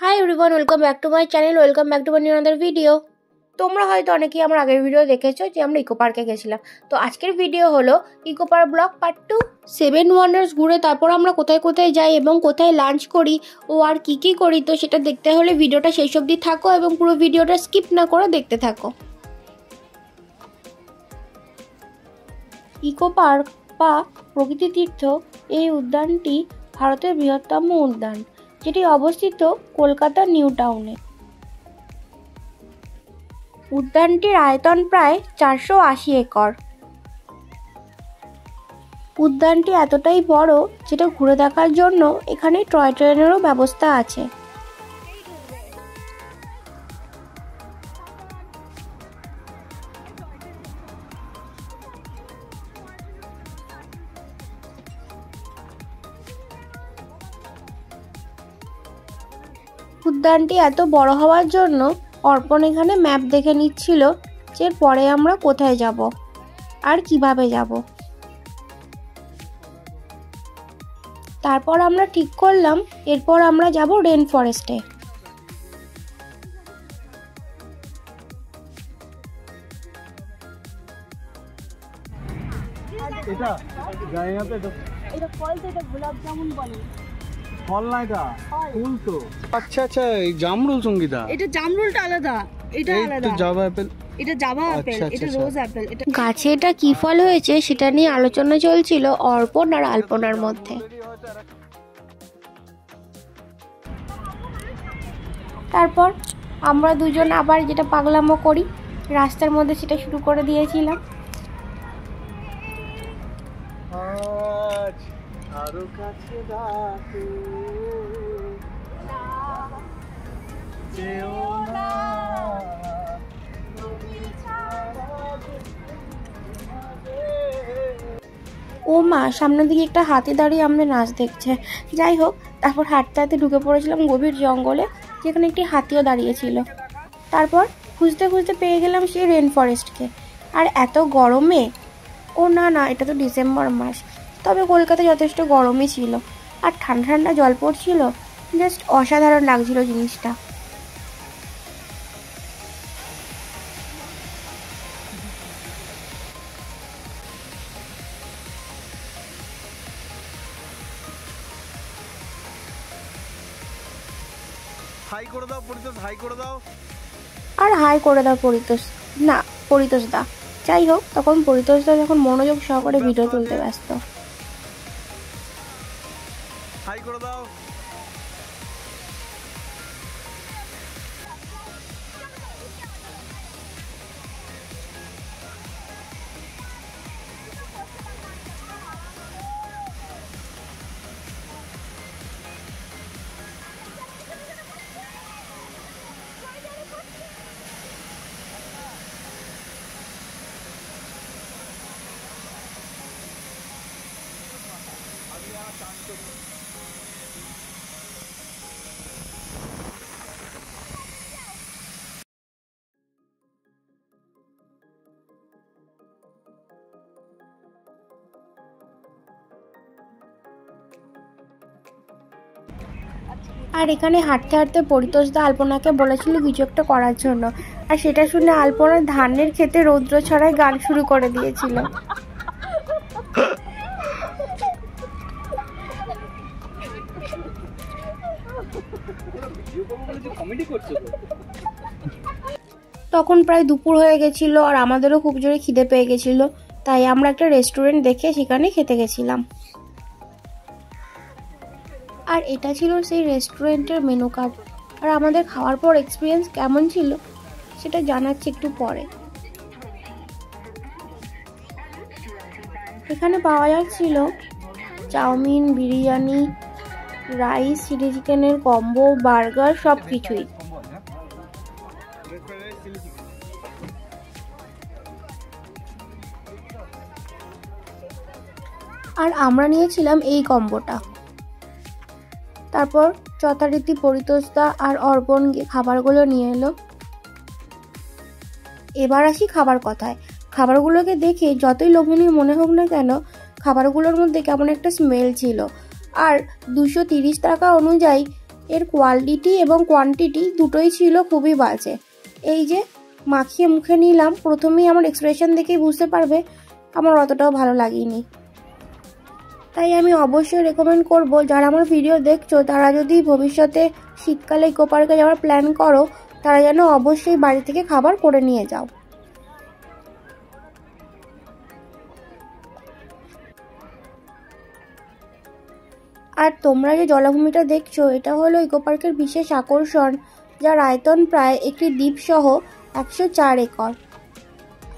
Hi everyone, welcome back to my channel, welcome back to my new another video. তোমরা হয়তো অনেকেই আমার আগের ভিডিও দেখেছো যে আমরা ইকো পার্কে গেছিলাম। তো আজকের ভিডিও হলো eco park vlog part 2। 7 wonders ঘুরে তারপর আমরা কোথায় কোথায় যাই এবং কোথায় লাঞ্চ করি ও আর কি করি, তো সেটা দেখতে হলে ভিডিওটা শেষ অবধি থাকো এবং পুরো ভিডিওটা স্কিপ না করে দেখতে থাকো। ইকো পার্ক বা প্রকৃতি তীর্থ এই উদ্যানটি ভারতের বৃহত্তম উদ্যান, যেটি অবস্থিত কলকাতার নিউ টাউনে। উদ্যানটির আয়তন প্রায় 480 একর। উদ্যানটি এতটাই বড় যেটা ঘুরে দেখার জন্য এখানে টয় ট্রেনেরও ব্যবস্থা আছে। উদ্যানটি এত বড় হওয়ার জন্য অর্পণ এখানে ম্যাপ দেখে নিচ্ছিল যে পরে আমরা কোথায় যাব আর কিভাবে যাব। তারপর আমরা ঠিক করলাম এরপর আমরা যাব রেন ফরেস্টে। এটা জায়গাতে এটা ফল তো, এটা গোলাপ জামুন বলে। ফল না, এটা ফুল তো। আচ্ছা আচ্ছা, এই জামরুল সঙ্গীতা। এটা জামরুলটা আলাদা, এটা আলাদা। এটা জাভা অ্যাপেল। এটা জাভা অ্যাপেল, এটা রোজ অ্যাপেল। এটা গাছে এটা কি ফল হয়েছে সেটা নিয়ে আলোচনা চলছিল অর্পণ আর আলপনার মধ্যে। তারপর আমরা দুজন আবার যেটা পাগলামো করি রাস্তার মধ্যে সেটা শুরু করে দিয়েছিলাম। আরো কাছে ডাকে যেও না, ও মা, সামনের দিকে একটা হাতি দাঁড়িয়ে আমাদের নাচ দেখছে। যাই হোক, তারপর হাঁটতে হাঁটতে ঢুকে পড়েছিলাম গভীর জঙ্গলে, যেখানে একটি হাতিও দাঁড়িয়েছিল। তারপর খুঁজতে খুঁজতে পেয়ে গেলাম সেই রেন ফরেস্টকে। আর এত গরমে, ও না না, এটা তো ডিসেম্বর মাস, তবে কলকাতায় যথেষ্ট গরমই ছিল আর ঠান্ডা ঠান্ডা জল পড়ছিল, জাস্ট অসাধারণ লাগছিল জিনিসটা। হাই করে দাও পরিতোষ, হাই করে দাও। আর হাই করে দাও পরিতোষ, না পরিতোষ দা। যাই হোক, তখন পরিতোষ দা যখন মনোযোগ সহকারে ভিডিও তুলতে ব্যস্ত। হাই করে দাও। আর এখানে হাঁটতে হাঁটতে পরিতোষ দা আলপনাকে বলেছিল কিছু একটা করার জন্য, আর সেটা শুনে আলপনা ধানের খেতে রৌদ্র ছড়ায় গান শুরু করে দিয়েছিল। তখন প্রায় দুপুর হয়ে গেছিল আর আমাদেরও খুব জোরে খিদে পেয়ে গেছিল, তাই আমরা একটা রেস্টুরেন্ট দেখে সেখানে খেতে গেছিলাম। আর এটা ছিল সেই রেস্টুরেন্টের মেনু কার্ড। আর আমাদের খাওয়ার পর এক্সপিরিয়েন্স কেমন ছিল সেটা জানাচ্ছি একটু পরে। এখানে পাওয়া যাচ্ছিল চাউমিন, বিরিয়ানি, রাইস, চিলি চিকেনের কম্বো, বার্গার, সব কিছুই। আর আমরা নিয়েছিলাম এই কম্বোটা। তারপর যথারীতি পরিতোষ দা আর অর্পণ খাবারগুলো নিয়ে এলো। এবার আসি খাবার কথায়। খাবারগুলোকে দেখে যতই লোভনীয় মনে হোক না কেন, খাবারগুলোর মধ্যে কেমন একটা স্মেল ছিল। আর 230 টাকা অনুযায়ী এর কোয়ালিটি এবং কোয়ান্টিটি দুটোই ছিল খুবই বাজে। এই যে মাখিয়ে মুখে নিলাম, প্রথমেই আমার এক্সপ্রেশন দেখেই বুঝতে পারবে আমার অতটাও ভালো লাগেনি। তাই আমি অবশ্যই রেকমেন্ড করব, যারা আমার ভিডিও দেখছো তারা যদি ভবিষ্যতে শীতকালে ইকো পার্কে যাওয়ার প্ল্যান করো, তারা যেন অবশ্যই বাড়ি থেকে খাবার করে নিয়ে যাও। আর তোমরা যে জলাভূমিটা দেখছো, এটা হলো ইকো পার্কের বিশেষ আকর্ষণ, যার আয়তন প্রায় একটি দ্বীপ সহ 104 একর।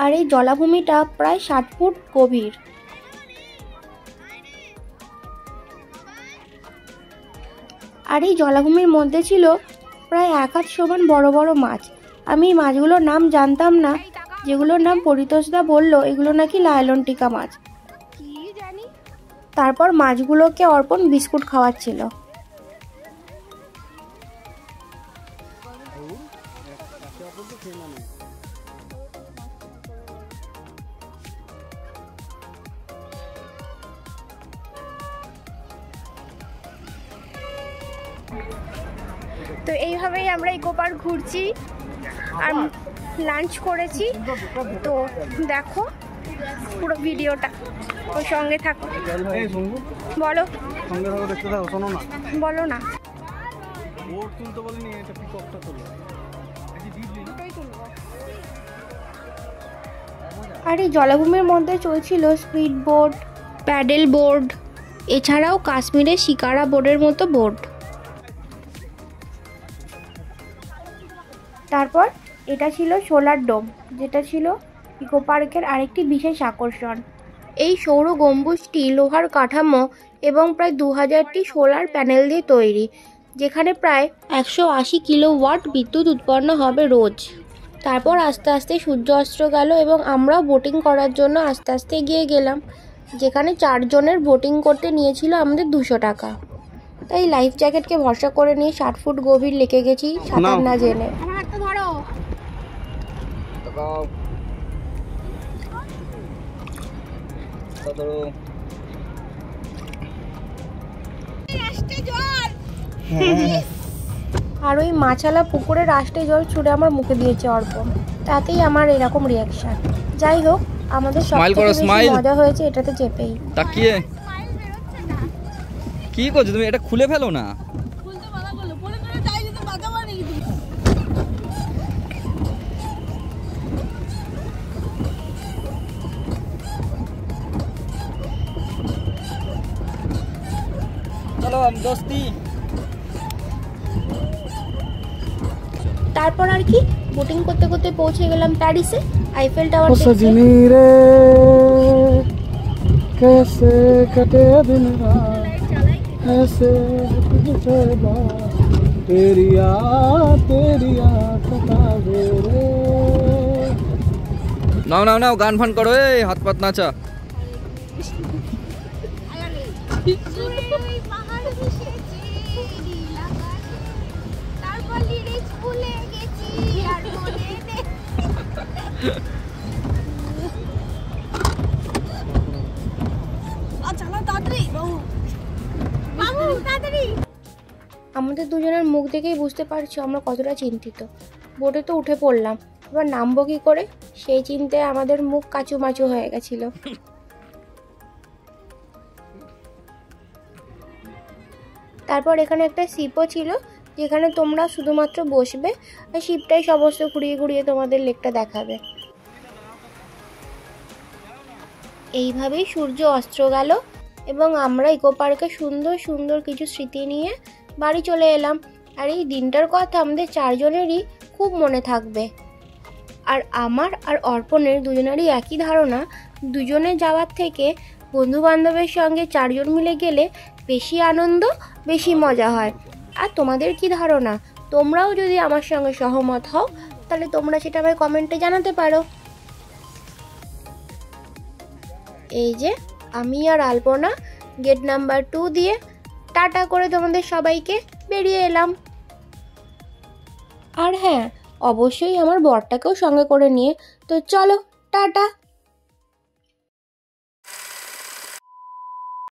আর এই জলাভূমিটা প্রায় 60 ফুট গভীর। আর এই জলাভূমির মধ্যে ছিল প্রায় 1 হাত সমান বড় বড় মাছ। আমি এই মাছগুলোর নাম জানতাম না, যেগুলোর নাম পরিতোষদা বলল এগুলো নাকি লায়লন টিকা মাছ। তারপর মাছগুলোকে অর্পণ বিস্কুট খাওয়াচ্ছিল। তো এইভাবেই আমরা ইকো পার্ক ঘুরছি আর লাঞ্চ করেছি। তো দেখো পুরো ভিডিওটা, ওর সঙ্গে থাকো। বলো, সঙ্গে থাকো, দেখতে থাকো, শোনো না, বলো না। বোর্ড তুলতে বলিনি, এটা পিকপটা তোলো। আর এই জলাভূমির মধ্যে চলছিল স্পিড বোট, প্যাডেল বোর্ড, এছাড়াও কাশ্মীরের শিকারা বোর্ডের মতো বোর্ড। তারপর এটা ছিল সোলার ডোম, যেটা ছিল ইকো পার্কের আরেকটি বিশেষ আকর্ষণ। এই সৌর গম্বুজটি লোহার কাঠামো এবং প্রায় 2000টি সোলার প্যানেল দিয়ে তৈরি, যেখানে প্রায় 180 কিলোওয়াট বিদ্যুৎ উৎপন্ন হবে রোজ। তারপর আস্তে আস্তে সূর্য অস্ত গেল এবং আমরাও বোটিং করার জন্য আস্তে আস্তে এগিয়ে গেলাম, যেখানে 4 জনের বোটিং করতে নিয়েছিল আমাদের 200 টাকা। তাই লাইফ জ্যাকেটকে ভরসা করে নিয়ে 60 ফুট গভীর লেকে গেছি সাঁতার না জেনে। আর ওই মাছালা পুকুরের আষ্টে জল ছুঁড়ে আমার মুখে দিয়েছে অর্পণ, তাতেই আমার এরকম রিয়াকশন। যাই হোক, আমাদের সবথেকে বেশি মজা হয়েছে এটাতে চেপেই। তাকিয়ে কি করছো তুমি? এটা খুলে ফেলো না। চলো দোস্তি। তারপর আর কি, বোটিং করতে করতে পৌঁছে গেলাম প্যারিসে, আইফেল টাওয়ার দেখতে। সজনী রে कैसे कटे दिन रात ऐसे तुझसे बात तेरी याद सतावे रे। নাও নাও নাও, গান ফান করো, এই হাত পাত নাচা। আমাদের দুজনের মুখ দেখেই বুঝতে পারছো আমরা কতটা চিন্তিত। বোটে তো উঠে পড়লাম, এবার নামবো কি করে সেই চিন্তায় আমাদের মুখ কাচুমাচু হয়ে গেছিল। তারপর এখানে একটা শিপও ছিল, যেখানে তোমরা শুধুমাত্র বসবে আর শিপটাই সমস্ত ঘুরিয়ে ঘুরিয়ে তোমাদের লেকটা দেখাবে। এইভাবেই সূর্য অস্ত গেল এবং আমরা ইকো পার্কে সুন্দর সুন্দর কিছু স্মৃতি নিয়ে বাড়ি চলে এলাম। আর এই দিনটার কথা আমাদের 4 জনেরই খুব মনে থাকবে। আর আমার আর অর্পণের দুজনেরই একই ধারণা, দুজনে যাওয়ার থেকে বন্ধু বান্ধবের সঙ্গে 4 জন মিলে গেলে বেশি আনন্দ, বেশি মজা হয়। আর তোমাদের কি ধারণা? তোমরাও যদি আমার সঙ্গে সহমত হও তাহলে তোমরা সেটা আমায় কমেন্টে জানাতে পারো। এই যে আমি আর আলপনা গেট নাম্বার 2 দিয়ে টাটা করে তোমাদের সবাইকে বেরিয়ে এলাম। আর হ্যাঁ, অবশ্যই আমার বরটাকেও সঙ্গে করে নিয়ে। তো চলো, টাটা।